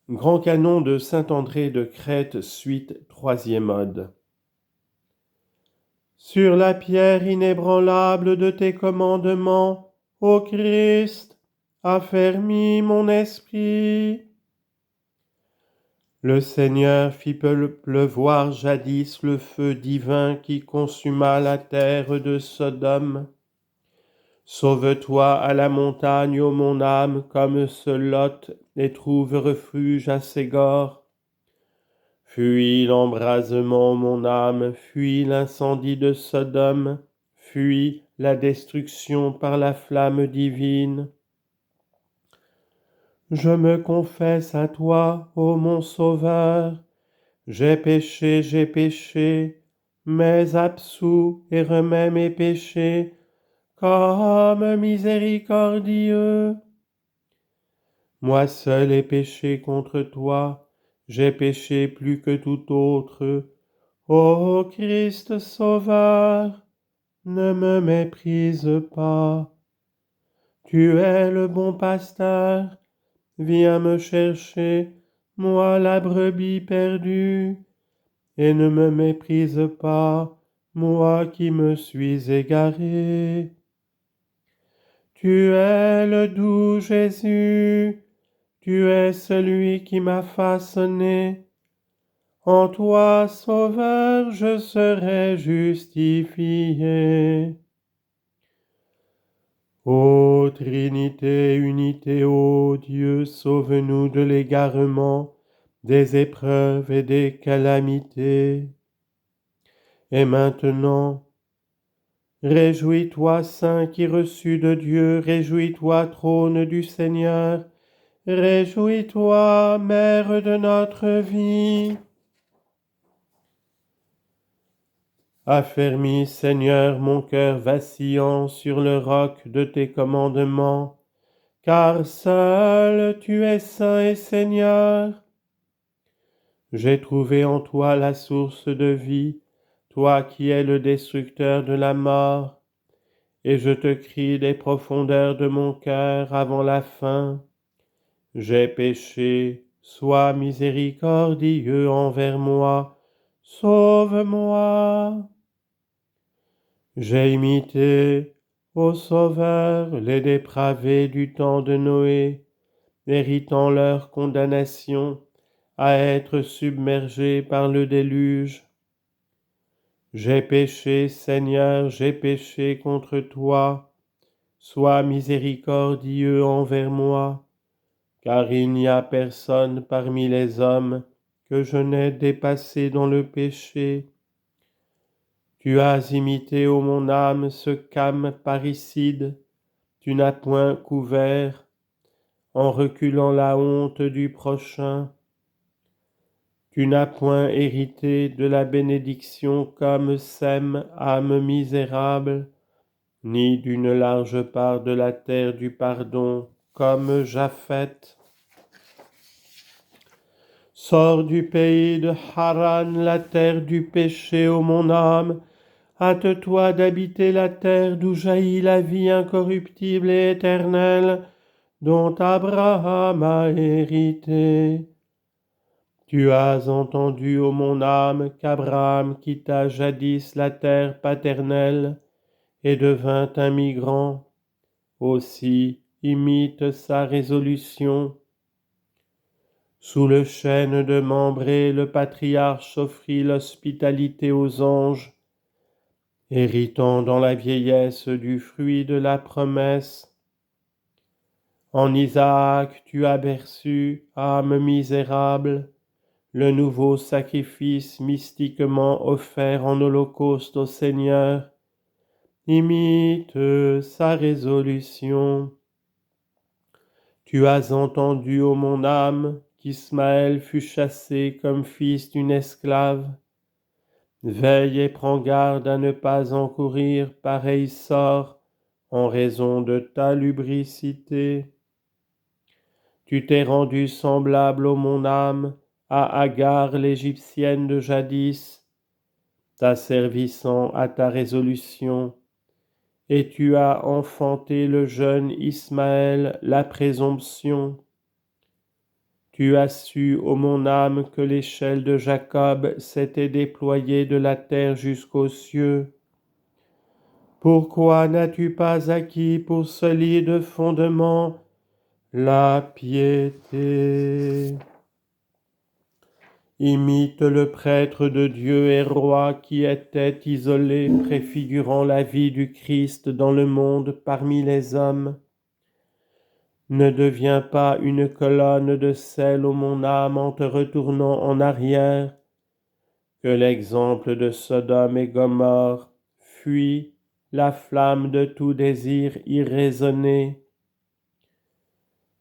Grand canon de Saint-André de Crète, suite troisième ode. Sur la pierre inébranlable de tes commandements, ô Christ, affermis mon esprit. Le Seigneur fit pleuvoir jadis le feu divin qui consuma la terre de Sodome. Sauve-toi à la montagne, ô mon âme, comme ce Lot, et trouve refuge à Ségor. Fuis l'embrasement, mon âme, fuis l'incendie de Sodome, fuis la destruction par la flamme divine. Je me confesse à toi, ô mon Sauveur, j'ai péché, mais absous et remets mes péchés, comme miséricordieux. Moi seul ai péché contre toi, j'ai péché plus que tout autre. Ô Christ Sauveur, ne me méprise pas. Tu es le bon pasteur, viens me chercher, moi la brebis perdue, et ne me méprise pas, moi qui me suis égaré. Tu es le doux Jésus, tu es celui qui m'a façonné. En toi, Sauveur, je serai justifié. Ô Trinité, unité, ô Dieu, sauve-nous de l'égarement, des épreuves et des calamités. Et maintenant, réjouis-toi, Saint qui reçus de Dieu, réjouis-toi, trône du Seigneur, réjouis-toi, Mère de notre vie. Affermis, Seigneur, mon cœur vacillant sur le roc de tes commandements, car seul tu es saint et Seigneur. J'ai trouvé en toi la source de vie, toi qui es le destructeur de la mort, et je te crie des profondeurs de mon cœur avant la fin. J'ai péché, sois miséricordieux envers moi, sauve-moi. J'ai imité, ô Sauveur, les dépravés du temps de Noé, méritant leur condamnation à être submergés par le déluge. J'ai péché, Seigneur, j'ai péché contre toi, sois miséricordieux envers moi, car il n'y a personne parmi les hommes que je n'ai dépassé dans le péché. Tu as imité, ô mon âme, ce câme parricide, tu n'as point couvert, en reculant la honte du prochain. Tu n'as point hérité de la bénédiction comme Sem, âme misérable, ni d'une large part de la terre du pardon comme Japheth. Sors du pays de Haran, la terre du péché, ô mon âme, hâte-toi d'habiter la terre d'où jaillit la vie incorruptible et éternelle, dont Abraham a hérité. Tu as entendu, ô mon âme, qu'Abraham quitta jadis la terre paternelle et devint un migrant. Aussi imite sa résolution. Sous le chêne de Mambré, le patriarche offrit l'hospitalité aux anges, héritant dans la vieillesse du fruit de la promesse. En Isaac tu as berçu, âme misérable, le nouveau sacrifice mystiquement offert en holocauste au Seigneur. Imite sa résolution. Tu as entendu, ô mon âme, qu'Ismaël fut chassé comme fils d'une esclave. Veille et prends garde à ne pas encourir pareil sort en raison de ta lubricité. Tu t'es rendu semblable, ô mon âme, à Agar l'Égyptienne de jadis, t'asservissant à ta résolution, et tu as enfanté le jeune Ismaël, la présomption. Tu as su, ô mon âme, que l'échelle de Jacob s'était déployée de la terre jusqu'aux cieux. Pourquoi n'as-tu pas acquis pour solide fondement la piété? Imite le prêtre de Dieu et roi qui était isolé, préfigurant la vie du Christ dans le monde parmi les hommes. Ne deviens pas une colonne de sel, ô mon âme, en te retournant en arrière. Que l'exemple de Sodome et Gomorrhe fuit la flamme de tout désir irraisonné.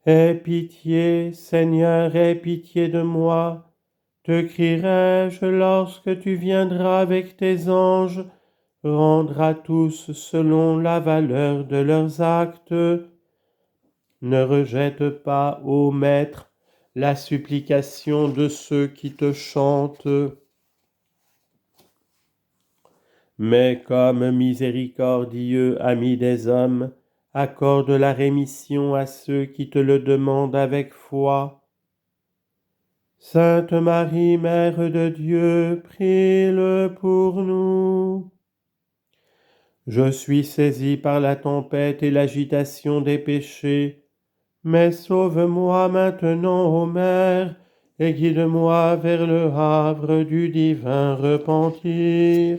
Aie pitié, Seigneur, aie pitié de moi, te crierai-je lorsque tu viendras avec tes anges, rendre à tous selon la valeur de leurs actes. Ne rejette pas, ô Maître, la supplication de ceux qui te chantent, mais comme miséricordieux ami des hommes, accorde la rémission à ceux qui te le demandent avec foi. Sainte Marie, Mère de Dieu, prie-le pour nous. Je suis saisi par la tempête et l'agitation des péchés, mais sauve-moi maintenant, ô Mère, et guide-moi vers le havre du divin repentir.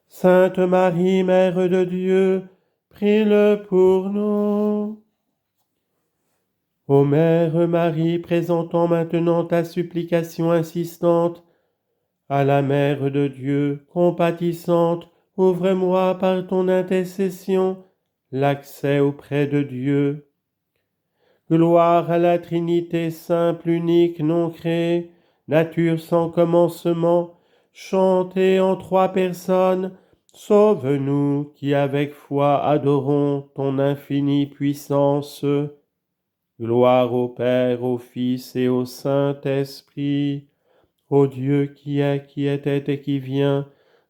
Sainte Marie, Mère de Dieu, prie-le pour nous. Ô Mère Marie, présentant maintenant ta supplication insistante à la Mère de Dieu, compatissante, ouvre-moi par ton intercession l'accès auprès de Dieu. Gloire à la Trinité simple, unique, non créée, nature sans commencement, chantée en trois personnes, sauve-nous qui avec foi adorons ton infinie puissance. Gloire au Père, au Fils et au Saint-Esprit, au Dieu qui est, qui était et qui vient,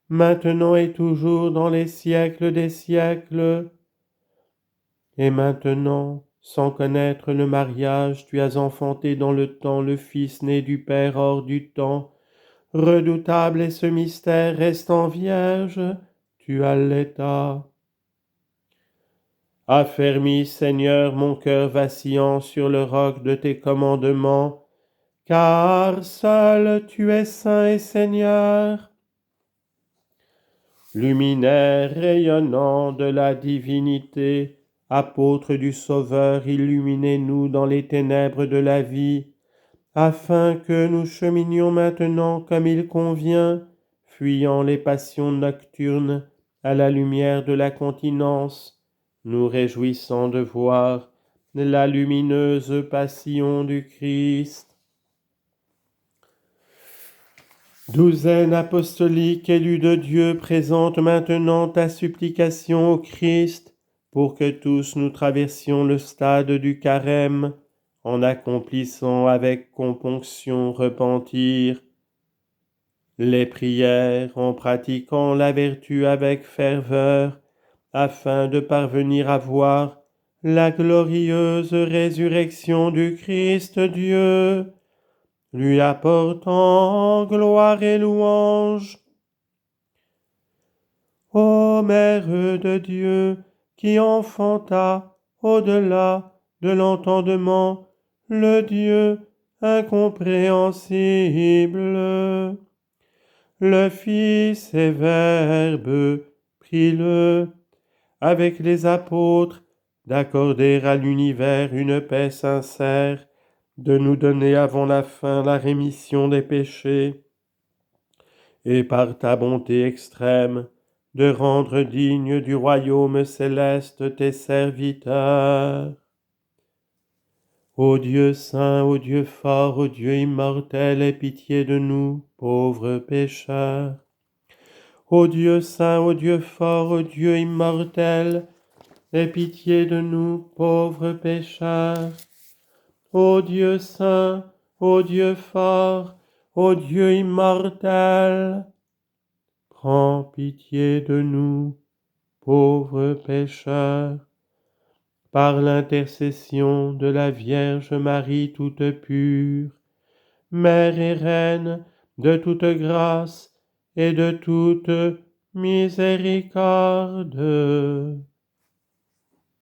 maintenant et toujours dans les siècles des siècles. Et maintenant, sans connaître le mariage, tu as enfanté dans le temps le Fils né du Père hors du temps. Redoutable est ce mystère, restant vierge, tu allaitas. Affermis, Seigneur, mon cœur vacillant sur le roc de tes commandements, car seul tu es saint et Seigneur. Luminaire rayonnant de la divinité, apôtre du Sauveur, illuminez-nous dans les ténèbres de la vie, afin que nous cheminions maintenant comme il convient, fuyant les passions nocturnes à la lumière de la continence, nous réjouissant de voir la lumineuse passion du Christ. Douzaine apostolique élue de Dieu, présente maintenant ta supplication au Christ, pour que tous nous traversions le stade du carême, en accomplissant avec componction repentir les prières, en pratiquant la vertu avec ferveur, afin de parvenir à voir la glorieuse résurrection du Christ Dieu, lui apportant gloire et louange. Ô Mère de Dieu, qui enfanta au-delà de l'entendement le Dieu incompréhensible, le Fils et Verbe, prie-le avec les apôtres d'accorder à l'univers une paix sincère, de nous donner avant la fin la rémission des péchés, et par ta bonté extrême, de rendre dignes du royaume céleste tes serviteurs. Ô Dieu saint, ô Dieu fort, ô Dieu immortel, aie pitié de nous, pauvres pécheurs. Ô Dieu saint, ô Dieu fort, ô Dieu immortel, aie pitié de nous, pauvres pécheurs. Ô Dieu saint, ô Dieu fort, ô Dieu immortel, prends pitié de nous, pauvres pécheurs. par l'intercession de la Vierge Marie toute pure, Mère et Reine de toute grâce et de toute miséricorde.